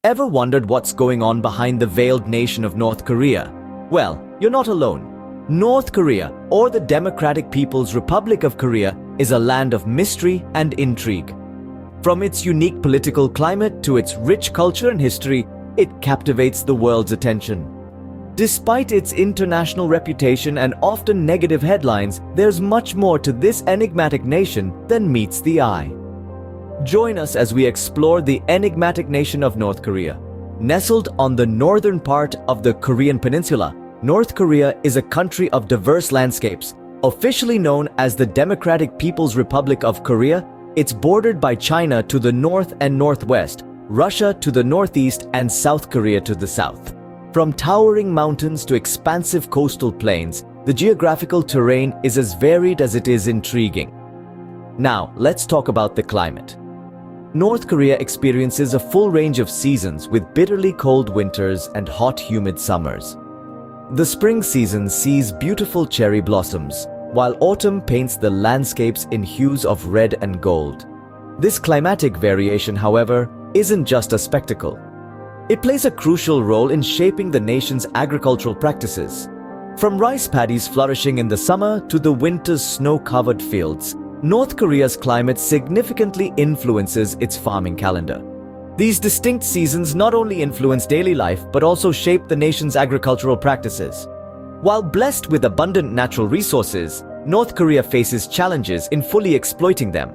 Ever wondered what's going on behind the veiled nation of North Korea? Well, you're not alone. North Korea, or the Democratic People's Republic of Korea, is a land of mystery and intrigue. From its unique political climate to its rich culture and history, it captivates the world's attention. Despite its international reputation and often negative headlines, there's much more to this enigmatic nation than meets the eye. Join us as we explore the enigmatic nation of North Korea. Nestled on the northern part of the Korean peninsula, North Korea is a country of diverse landscapes. Officially known as the Democratic People's Republic of Korea, it's bordered by China to the north and northwest, Russia to the northeast, and South Korea to the south. From towering mountains to expansive coastal plains, the geographical terrain is as varied as it is intriguing. Now, let's talk about the climate. North Korea experiences a full range of seasons with bitterly cold winters and hot, humid summers. The spring season sees beautiful cherry blossoms, while autumn paints the landscapes in hues of red and gold. This climatic variation, however, isn't just a spectacle. It plays a crucial role in shaping the nation's agricultural practices. From rice paddies flourishing in the summer to the winter's snow-covered fields, North Korea's climate significantly influences its farming calendar. These distinct seasons not only influence daily life but also shape the nation's agricultural practices. While blessed with abundant natural resources, North Korea faces challenges in fully exploiting them.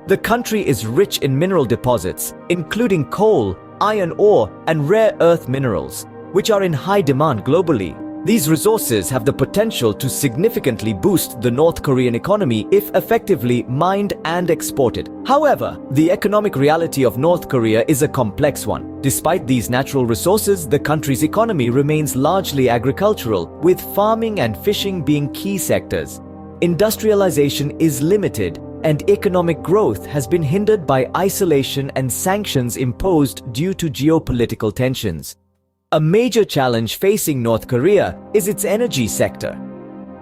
The country is rich in mineral deposits, including coal, iron ore, and rare earth minerals, which are in high demand globally. These resources have the potential to significantly boost the North Korean economy if effectively mined and exported. However, the economic reality of North Korea is a complex one. Despite these natural resources, the country's economy remains largely agricultural, with farming and fishing being key sectors. Industrialization is limited, and economic growth has been hindered by isolation and sanctions imposed due to geopolitical tensions. A major challenge facing North Korea is its energy sector.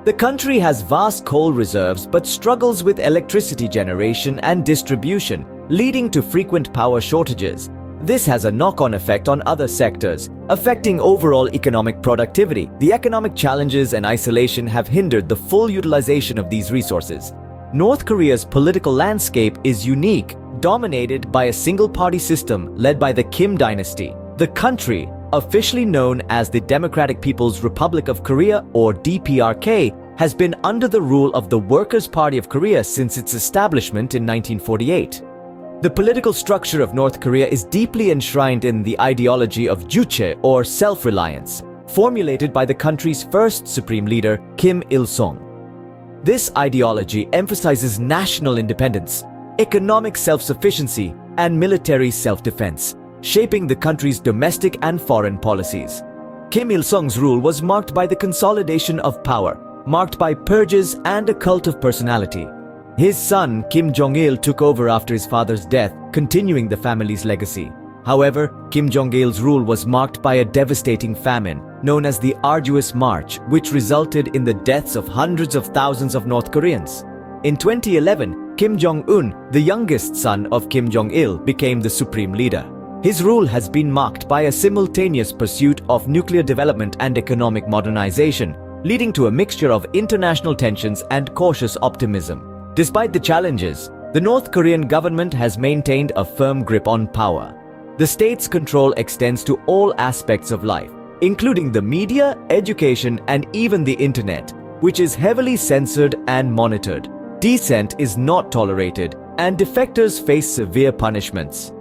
The country has vast coal reserves but struggles with electricity generation and distribution, leading to frequent power shortages. This has a knock-on effect on other sectors, affecting overall economic productivity. The economic challenges and isolation have hindered the full utilization of these resources. North Korea's political landscape is unique, dominated by a single-party system led by the Kim dynasty. The country, officially known as the Democratic People's Republic of Korea or DPRK, has been under the rule of the Workers' Party of Korea since its establishment in 1948. The political structure of North Korea is deeply enshrined in the ideology of juche or self-reliance, formulated by the country's first supreme leader, Kim Il-sung. This ideology emphasizes national independence, economic self-sufficiency, and military self-defense, shaping the country's domestic and foreign policies. Kim Il-sung's rule was marked by the consolidation of power, marked by purges and a cult of personality. His son, Kim Jong-il, took over after his father's death, continuing the family's legacy. However, Kim Jong-il's rule was marked by a devastating famine, known as the Arduous March, which resulted in the deaths of hundreds of thousands of North Koreans. In 2011, Kim Jong-un, the youngest son of Kim Jong-il, became the supreme leader. His rule has been marked by a simultaneous pursuit of nuclear development and economic modernization, leading to a mixture of international tensions and cautious optimism. Despite the challenges, the North Korean government has maintained a firm grip on power. The state's control extends to all aspects of life, including the media, education, and even the internet, which is heavily censored and monitored. Dissent is not tolerated, and defectors face severe punishments.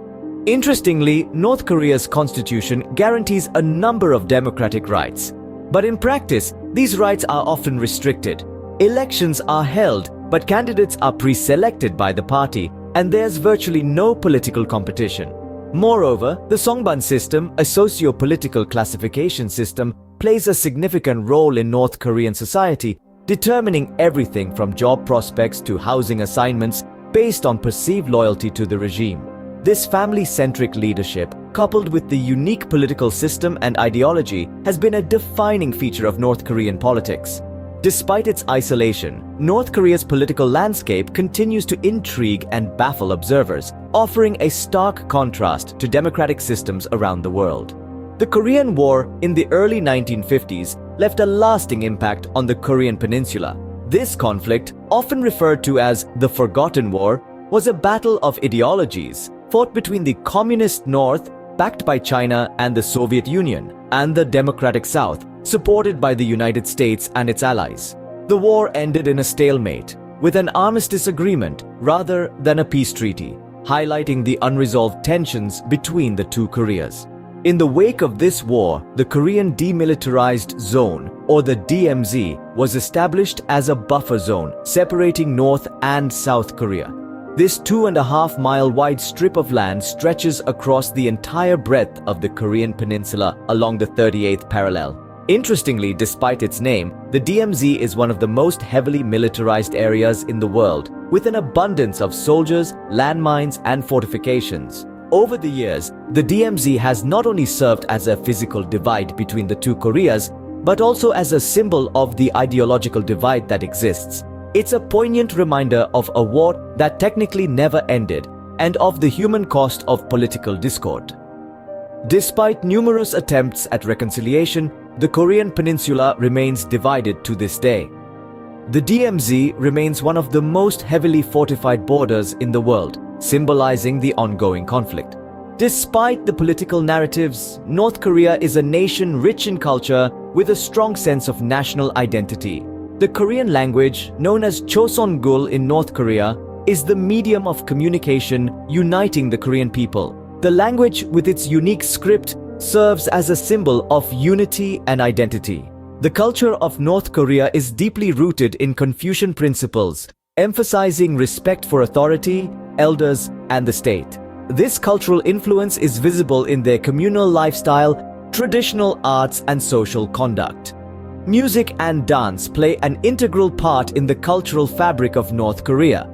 Interestingly, North Korea's constitution guarantees a number of democratic rights. But in practice, these rights are often restricted. Elections are held, but candidates are pre-selected by the party, and there's virtually no political competition. Moreover, the Songban system, a socio-political classification system, plays a significant role in North Korean society, determining everything from job prospects to housing assignments based on perceived loyalty to the regime. This family-centric leadership, coupled with the unique political system and ideology, has been a defining feature of North Korean politics. Despite its isolation, North Korea's political landscape continues to intrigue and baffle observers, offering a stark contrast to democratic systems around the world. The Korean War in the early 1950s left a lasting impact on the Korean peninsula. This conflict, often referred to as the Forgotten War, was a battle of ideologies fought between the Communist North, backed by China and the Soviet Union, and the Democratic South, supported by the United States and its allies. The war ended in a stalemate, with an armistice agreement rather than a peace treaty, highlighting the unresolved tensions between the two Koreas. In the wake of this war, the Korean Demilitarized Zone, or the DMZ, was established as a buffer zone separating North and South Korea. This 2.5-mile wide strip of land stretches across the entire breadth of the Korean peninsula along the 38th parallel. Interestingly, despite its name, the DMZ is one of the most heavily militarized areas in the world, with an abundance of soldiers, landmines, and fortifications. Over the years, the DMZ has not only served as a physical divide between the two Koreas, but also as a symbol of the ideological divide that exists. It's a poignant reminder of a war that technically never ended, and of the human cost of political discord. Despite numerous attempts at reconciliation, the Korean peninsula remains divided to this day. The DMZ remains one of the most heavily fortified borders in the world, symbolizing the ongoing conflict. Despite the political narratives, North Korea is a nation rich in culture with a strong sense of national identity. The Korean language, known as Choseongul in North Korea, is the medium of communication uniting the Korean people. The language, with its unique script, serves as a symbol of unity and identity. The culture of North Korea is deeply rooted in Confucian principles, emphasizing respect for authority, elders, and the state. This cultural influence is visible in their communal lifestyle, traditional arts, and social conduct. Music and dance play an integral part in the cultural fabric of North Korea.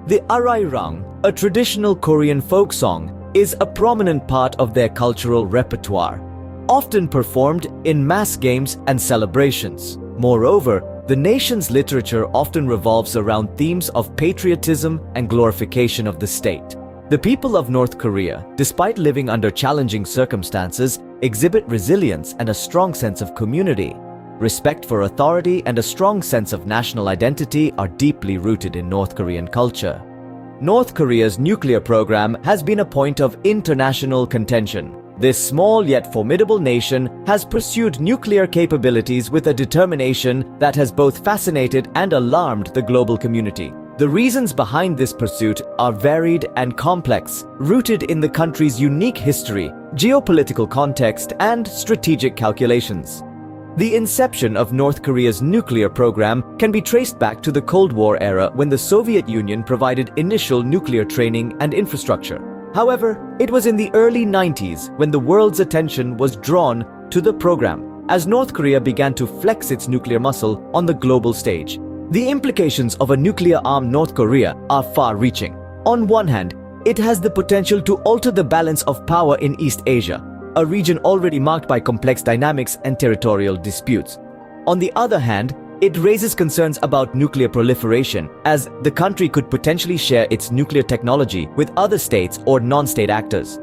The Arairang, a traditional Korean folk song, is a prominent part of their cultural repertoire, often performed in mass games and celebrations. Moreover, the nation's literature often revolves around themes of patriotism and glorification of the state. The people of North Korea, despite living under challenging circumstances, exhibit resilience and a strong sense of community. Respect for authority and a strong sense of national identity are deeply rooted in North Korean culture. North Korea's nuclear program has been a point of international contention. This small yet formidable nation has pursued nuclear capabilities with a determination that has both fascinated and alarmed the global community. The reasons behind this pursuit are varied and complex, rooted in the country's unique history, geopolitical context, and strategic calculations. The inception of North Korea's nuclear program can be traced back to the Cold War era, when the Soviet Union provided initial nuclear training and infrastructure. However, it was in the early 90s when the world's attention was drawn to the program, as North Korea began to flex its nuclear muscle on the global stage. The implications of a nuclear-armed North Korea are far-reaching. On one hand, it has the potential to alter the balance of power in East Asia, a region already marked by complex dynamics and territorial disputes. On the other hand, it raises concerns about nuclear proliferation, as the country could potentially share its nuclear technology with other states or non-state actors.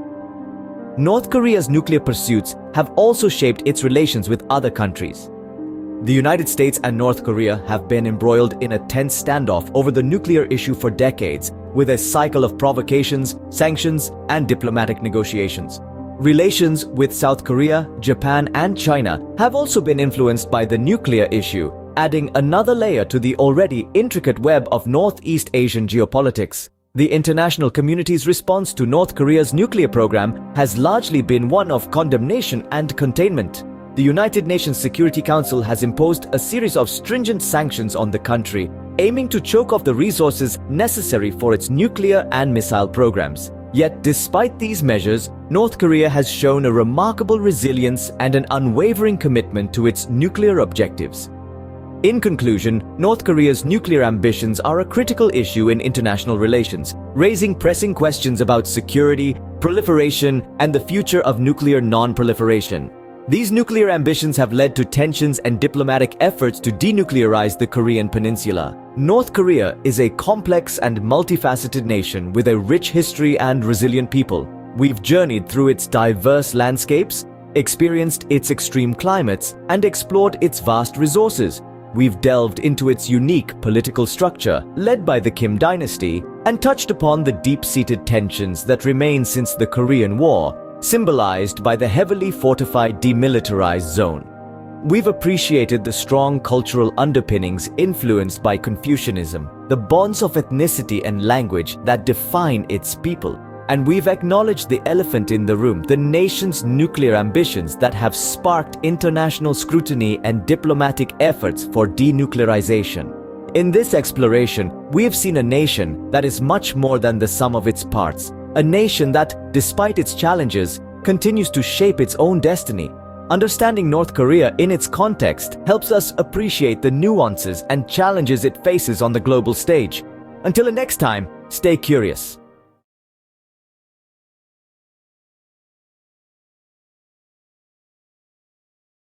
North Korea's nuclear pursuits have also shaped its relations with other countries. The United States and North Korea have been embroiled in a tense standoff over the nuclear issue for decades, with a cycle of provocations, sanctions, and diplomatic negotiations. Relations with South Korea, Japan, and China have also been influenced by the nuclear issue, adding another layer to the already intricate web of Northeast Asian geopolitics. The international community's response to North Korea's nuclear program has largely been one of condemnation and containment. The United Nations Security Council has imposed a series of stringent sanctions on the country, aiming to choke off the resources necessary for its nuclear and missile programs. Yet, despite these measures, North Korea has shown a remarkable resilience and an unwavering commitment to its nuclear objectives. In conclusion, North Korea's nuclear ambitions are a critical issue in international relations, raising pressing questions about security, proliferation, and the future of nuclear non-proliferation. These nuclear ambitions have led to tensions and diplomatic efforts to denuclearize the Korean peninsula. North Korea is a complex and multifaceted nation with a rich history and resilient people. We've journeyed through its diverse landscapes, experienced its extreme climates, and explored its vast resources. We've delved into its unique political structure, led by the Kim dynasty, and touched upon the deep-seated tensions that remain since the Korean War, symbolized by the heavily fortified demilitarized zone. We've appreciated the strong cultural underpinnings influenced by Confucianism, the bonds of ethnicity and language that define its people. And we've acknowledged the elephant in the room, the nation's nuclear ambitions that have sparked international scrutiny and diplomatic efforts for denuclearization. In this exploration, we have seen a nation that is much more than the sum of its parts, a nation that, despite its challenges, continues to shape its own destiny. Understanding North Korea in its context helps us appreciate the nuances and challenges it faces on the global stage. Until the next time, stay curious.